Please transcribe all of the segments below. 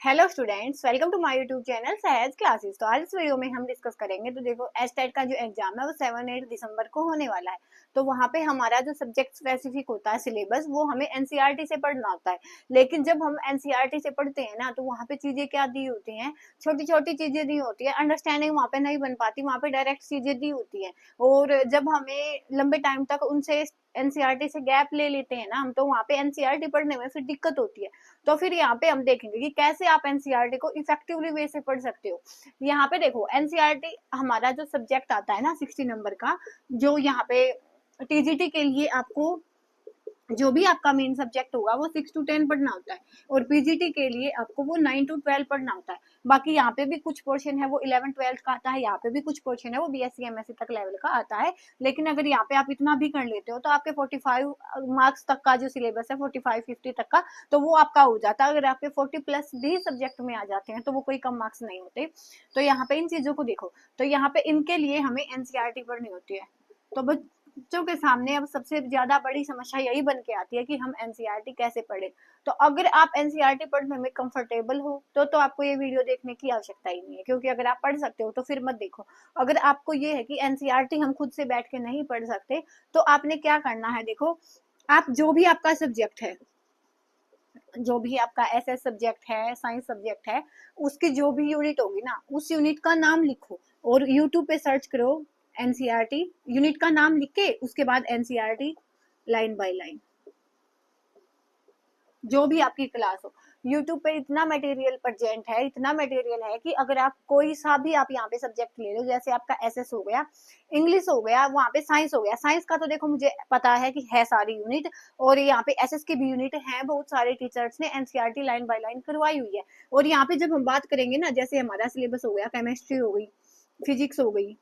Hello students, welcome to my YouTube channel Sahaj Classes. तो आज इस वीडियो में हम डिस्कस करेंगे। तो देखो, एस्टेट का जो एग्जाम है वो 7-8 दिसंबर को होने वाला है। तो वहाँ पे हमारा जो सब्जेक्ट स्पेसिफिक होता है सिलेबस, वो हमें एनसीईआरटी से पढ़ना होता है। लेकिन जब हम एनसीईआरटी से पढ़ते हैं ना, तो वहाँ पे चीजें क्या दी होती हैं, छोटी छोटी चीजें दी होती है, अंडरस्टैंडिंग वहाँ पे नहीं बन पाती, वहाँ पे डायरेक्ट चीजें दी होती है। और जब हमें लंबे टाइम तक उनसे एनसीईआरटी से गैप ले लेते हैं ना हम, तो वहाँ पे एनसीईआरटी पढ़ने में फिर दिक्कत होती है। तो फिर यहाँ पे हम देखेंगे कि कैसे आप एनसीईआरटी को इफेक्टिवली वे से पढ़ सकते हो। यहाँ पे देखो, एनसीईआरटी हमारा जो सब्जेक्ट आता है ना 60 नंबर का, जो यहाँ पे टीजीटी के लिए आपको जो भी आपका मेन सब्जेक्ट होगा वो 6 to 10 पढ़ना होता है, और पीजीटी के लिए आपको वो 9 to 12 पढ़ना होता है। बाकी यहाँ पे भी कुछ पोर्शन है वो 11-12 का आता है, यहाँ पे भी कुछ पोर्शन है वो बीएससी एमएससी तक लेवल का आता है। लेकिन अगर यहाँ पे आप इतना भी कर लेते हो तो आपके 45 मार्क्स तक का जो सिलेबस है 45-50 तक का, तो वो आपका हो जाता है। अगर आपके 40+ भी सब्जेक्ट में आ जाते हैं तो वो कोई कम मार्क्स नहीं होते। तो यहाँ पे इन चीजों को देखो, तो यहाँ पे इनके लिए हमें एनसीईआरटी पढ़नी होती है। तो बच्चों के सामने अब सबसे ज्यादा बड़ी समस्या यही बन के आती है कि हम एनसीईआरटी कैसे पढ़े। तो अगर आप एनसीईआरटी पढ़ने में कंफर्टेबल हो तो आपको ये वीडियो देखने की आवश्यकता ही नहीं है, क्योंकि अगर आप पढ़ सकते हो तो फिर मत देखो। अगर आपको ये है कि एनसीईआरटी हम खुद से बैठ के नहीं पढ़ सकते, तो आपने क्या करना है, देखो, आप जो भी आपका सब्जेक्ट है, जो भी आपका एसएस सब्जेक्ट है, साइंस सब्जेक्ट है, उसकी जो भी यूनिट होगी ना, उस यूनिट का नाम लिखो और यूट्यूब पे सर्च करो एनसीईआरटी, यूनिट का नाम लिख के उसके बाद एनसीईआरटी लाइन बाय लाइन, जो भी आपकी क्लास हो। यूट्यूब पे इतना मटेरियल प्रेजेंट है, इतना मटेरियल है कि अगर आप कोई सा भी आप यहाँ पे सब्जेक्ट ले लो, जैसे आपका एसएस हो गया, इंग्लिश हो गया, वहाँ पे साइंस हो गया। साइंस का तो देखो मुझे पता है कि है सारी यूनिट, और यहाँ पे एसएस की भी यूनिट है, बहुत सारे टीचर्स ने एनसीईआरटी लाइन बाय लाइन करवाई हुई है। और यहाँ पे जब हम बात करेंगे ना, जैसे हमारा सिलेबस हो गया, केमिस्ट्री हो गई, फिजिक्स हो गई,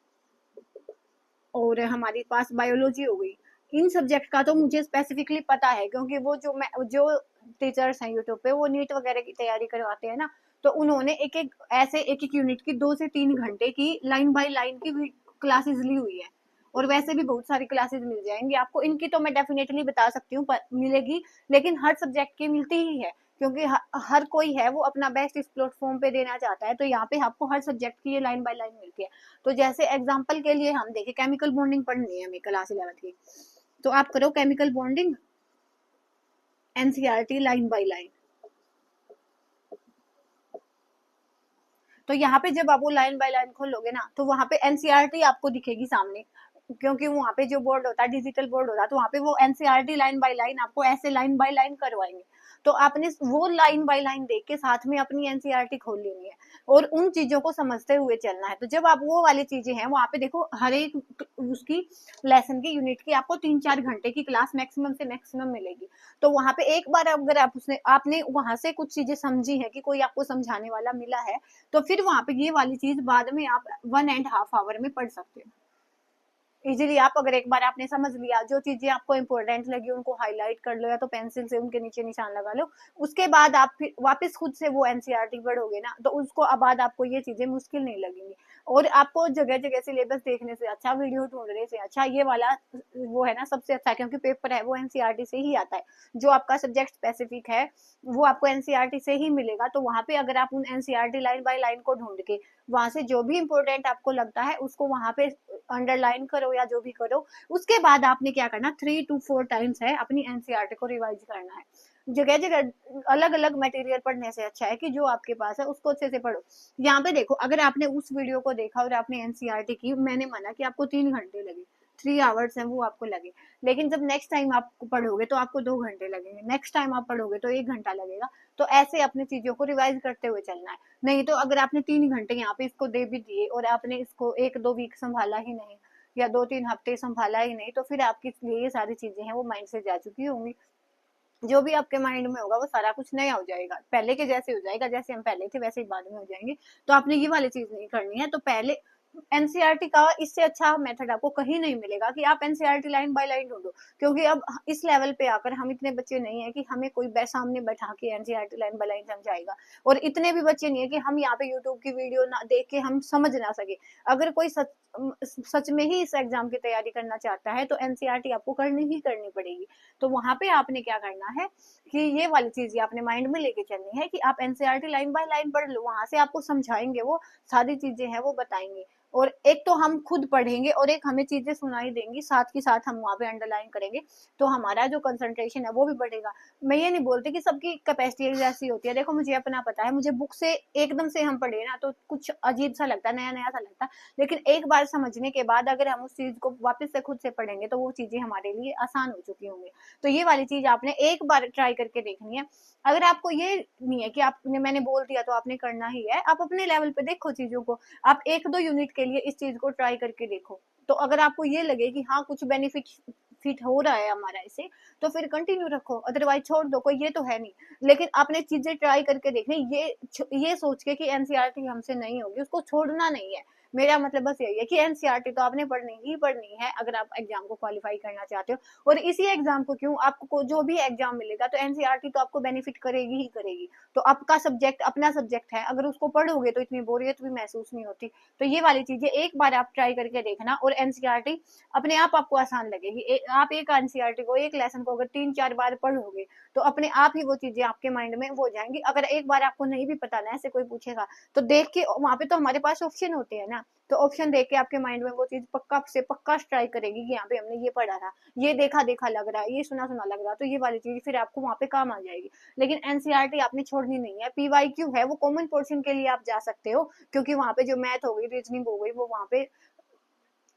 और हमारे पास बायोलॉजी हो गई, इन सब्जेक्ट का तो मुझे स्पेसिफिकली पता है, क्योंकि वो जो टीचर्स हैं यूट्यूब पे, वो नीट वगैरह की तैयारी करवाते हैं ना, तो उन्होंने एक एक यूनिट की 2 से 3 घंटे की लाइन बाय लाइन की क्लासेस ली हुई है। और वैसे भी बहुत सारी क्लासेस मिल जाएंगी आपको, इनकी तो मैं डेफिनेटली बता सकती हूँ मिलेगी, लेकिन हर सब्जेक्ट की मिलती ही है, क्योंकि हर कोई है वो अपना बेस्ट इस प्लेटफॉर्म पे देना चाहता है। तो यहाँ पे आपको हर सब्जेक्ट की ये लाइन बाय लाइन मिलती है। तो जैसे एग्जाम्पल के लिए हम देखें, केमिकल बॉन्डिंग पढ़नी है हमें क्लास 11 की, तो आप करो chemical bonding NCERT line by line. तो यहाँ पे जब आप वो लाइन बाय लाइन खोलोगे ना, तो वहां पे एनसीईआरटी आपको दिखेगी सामने, क्योंकि वहाँ पे जो बोर्ड होता है डिजिटल बोर्ड होता है, तो वहाँ पे वो एनसीईआरटी लाइन बाय लाइन आपको ऐसे लाइन बाय लाइन करवाएंगे। तो आपने वो लाइन बाय लाइन देख के साथ में अपनी एनसीईआरटी खोल लेनी है और उन चीजों को समझते हुए चलना है। तो जब आप वो वाली चीजें हैं, वहाँ पे देखो हर एक उसकी लेसन की यूनिट की आपको 3-4 घंटे की क्लास मैक्सिमम से मैक्सिमम मिलेगी। तो वहाँ पे एक बार अगर आपने वहां से कुछ चीजें समझी है कि कोई आपको समझाने वाला मिला है, तो फिर वहां पे ये वाली चीज बाद में आप 1.5 आवर में पढ़ सकते हो इजीली। आप अगर एक बार आपने समझ लिया, जो चीजें आपको इंपॉर्टेंट लगी उनको हाईलाइट कर लो, या तो पेंसिल से उनके नीचे निशान लगा लो। उसके बाद आप फिर वापस खुद से वो एनसीईआरटी पढ़ोगे ना, तो उसको बाद आपको ये चीजें मुश्किल नहीं लगेंगी। और आपको जगह जगह सिलेबस देखने से अच्छा, वीडियो ढूंढने से अच्छा, ये वाला वो है ना सबसे अच्छा, क्योंकि पेपर है वो एनसीईआरटी से ही आता है। जो आपका सब्जेक्ट स्पेसिफिक है वो आपको एनसीईआरटी से ही मिलेगा। तो वहां पे अगर आप उन एनसीईआरटी लाइन बाय लाइन को ढूंढ के वहां से जो भी इंपॉर्टेंट आपको लगता है उसको वहां पे अंडरलाइन करो या जो भी करो। उसके बाद आपने क्या करना, 3 to 4 टाइम्स है अपनी एनसीईआरटी को रिवाइज करना है। जगह जगह अलग अलग मटेरियल पढ़ने से अच्छा है कि जो आपके पास है उसको अच्छे से पढ़ो। यहाँ पे देखो, अगर आपने उस वीडियो को देखा और आपने एनसीईआरटी की, मैंने माना कि आपको 3 घंटे लगे, 3 आवर्स है वो आपको लगे, लेकिन जब नेक्स्ट टाइम आप पढ़ोगे तो आपको 2 घंटे लगेंगे, नेक्स्ट टाइम आप पढ़ोगे तो 1 घंटा लगेगा। तो ऐसे अपनी चीजों को रिवाइज करते हुए चलना है। नहीं तो अगर आपने 3 घंटे यहाँ पे इसको दे भी दिए और आपने इसको 1-2 वीक संभाला ही नहीं, या 2-3 हफ्ते संभाला ही नहीं, तो फिर आपके लिए ये सारी चीजें हैं वो माइंड से जा चुकी होंगी। जो भी आपके माइंड में होगा वो सारा कुछ नया हो जाएगा, पहले के जैसे हो जाएगा, जैसे हम पहले थे वैसे ही बाद में हो जाएंगे। तो आपने ये वाली चीज नहीं करनी है। तो पहले एनसीईआरटी का इससे अच्छा मेथड आपको कहीं नहीं मिलेगा कि आप एनसीईआरटी लाइन बाय लाइन ढूंढो, क्योंकि अब इस लेवल पे आकर हम इतने बच्चे नहीं है कि हमें कोई सामने बैठा के एनसीईआरटी लाइन बाय लाइन समझाएगा, और इतने भी बच्चे नहीं है कि हम यहाँ पे यूट्यूब की वीडियो ना देख के हम समझ ना सके। अगर कोई सच में ही इस एग्जाम की तैयारी करना चाहता है तो एनसीईआरटी आपको करनी ही करनी पड़ेगी। तो वहां पे आपने क्या करना है कि ये वाली चीज आपने माइंड में लेके चलनी है कि आप एनसीईआरटी लाइन बाय लाइन पढ़ लो, वहां से आपको समझाएंगे, वो सारी चीजें हैं वो बताएंगे, और एक तो हम खुद पढ़ेंगे और एक हमें चीजें सुनाई देंगी, साथ के साथ हम वहां पे अंडरलाइन करेंगे, तो हमारा जो कंसंट्रेशन है वो भी बढ़ेगा। मैं ये नहीं बोलती कि सबकी कैपेसिटी जैसी होती है, देखो मुझे अपना पता है, मुझे बुक से एकदम से हम पढ़े ना तो कुछ अजीब सा लगता है, नया नया सा लगता है, लेकिन एक बार समझने के बाद अगर हम उस चीज को वापस से खुद से पढ़ेंगे तो वो चीजें हमारे लिए आसान हो चुकी होंगी। तो ये वाली चीज आपने एक बार ट्राई करके देखनी है। अगर आपको ये नहीं है कि आपने मैंने बोल दिया तो आपने करना ही है, आप अपने लेवल पे देखो चीजों को, आप 1-2 यूनिट के लिए इस चीज को ट्राई करके देखो, तो अगर आपको ये लगे कि हाँ कुछ बेनिफिट फिट हो रहा है हमारा इसे, तो फिर कंटिन्यू रखो, अदरवाइज छोड़ दो, कोई ये तो है नहीं। लेकिन आपने चीजें ट्राई करके देखनी, ये सोच के कि एनसीईआरटी हमसे नहीं होगी उसको छोड़ना नहीं है। मेरा मतलब बस यही है कि एनसीईआरटी तो आपने पढ़नी ही पढ़नी है अगर आप एग्जाम को क्वालिफाई करना चाहते हो, और इसी एग्जाम को क्यों, आपको जो भी एग्जाम मिलेगा तो एनसीईआरटी तो आपको बेनिफिट करेगी ही करेगी। तो आपका सब्जेक्ट अपना सब्जेक्ट है, अगर उसको पढ़ोगे तो इतनी बोरियत भी महसूस नहीं होती। तो ये वाली चीजें एक बार आप ट्राई करके देखना, और एनसीईआरटी अपने आप आपको आसान लगेगी। आप एक एनसीईआरटी को, एक लेसन को अगर 3-4 बार पढ़ोगे तो अपने आप ही वो चीजें आपके माइंड में हो जाएंगी। अगर एक बार आपको नहीं भी पता ना, ऐसे कोई पूछेगा तो देख के, वहां पे तो हमारे पास ऑप्शन होते हैं ना, तो ऑप्शन देख के आपके माइंड में वो चीज पक्का से पक्का स्ट्राइक करेगी कि यहाँ पे हमने ये पढ़ा था, ये देखा देखा लग रहा है, ये सुना सुना लग रहा है, तो ये वाली चीज फिर आपको वहां पे काम आ जाएगी। लेकिन एनसीईआरटी आपने छोड़नी नहीं है। पीवाईक्यू है वो कॉमन पोर्शन के लिए आप जा सकते हो, क्योंकि वहां पे जो मैथ हो गई, रीजनिंग हो गई, वो वहां पे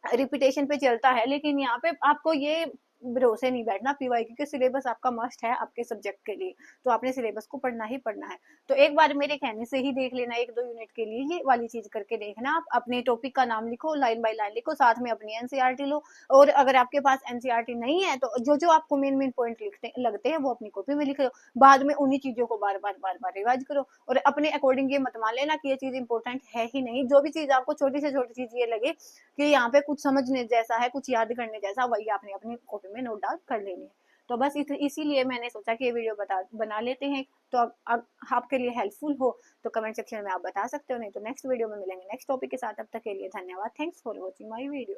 रिपीटेशन पे चलता है। लेकिन यहाँ पे आपको ये भरोसे नहीं बैठना, पीवाईक्यू के सिलेबस आपका मस्ट है आपके सब्जेक्ट के लिए, तो आपने सिलेबस को पढ़ना ही पढ़ना है। तो एक बार मेरे कहने से ही देख लेना, 1-2 यूनिट के लिए ये वाली चीज करके देखना। आप अपने टॉपिक का नाम लिखो, लाइन बाय लाइन लिखो, साथ में अपनी एनसीईआरटी लो, और अगर आपके पास एनसीईआरटी नहीं है तो जो जो आपको मेन मेन पॉइंट लगते हैं वो अपनी कॉपी में लिख लो, बाद में उन्हीं चीजों को बार बार रिवाइज करो, और अपने अकॉर्डिंग ये मत मान लेना कि ये चीज इंपॉर्टेंट है ही नहीं। जो भी चीज आपको छोटी से छोटी चीज ये लगे कि यहाँ पे कुछ समझने जैसा है, कुछ याद करने जैसा, वही आपने अपनी कॉपी में नोट डाउन कर लेनी है। तो बस इसीलिए मैंने सोचा कि ये वीडियो बना लेते हैं, तो अब आपके लिए हेल्पफुल हो तो कमेंट सेक्शन में आप बता सकते हो, नहीं तो नेक्स्ट वीडियो में मिलेंगे नेक्स्ट टॉपिक के साथ। अब तक के लिए धन्यवाद, thanks for watching my video.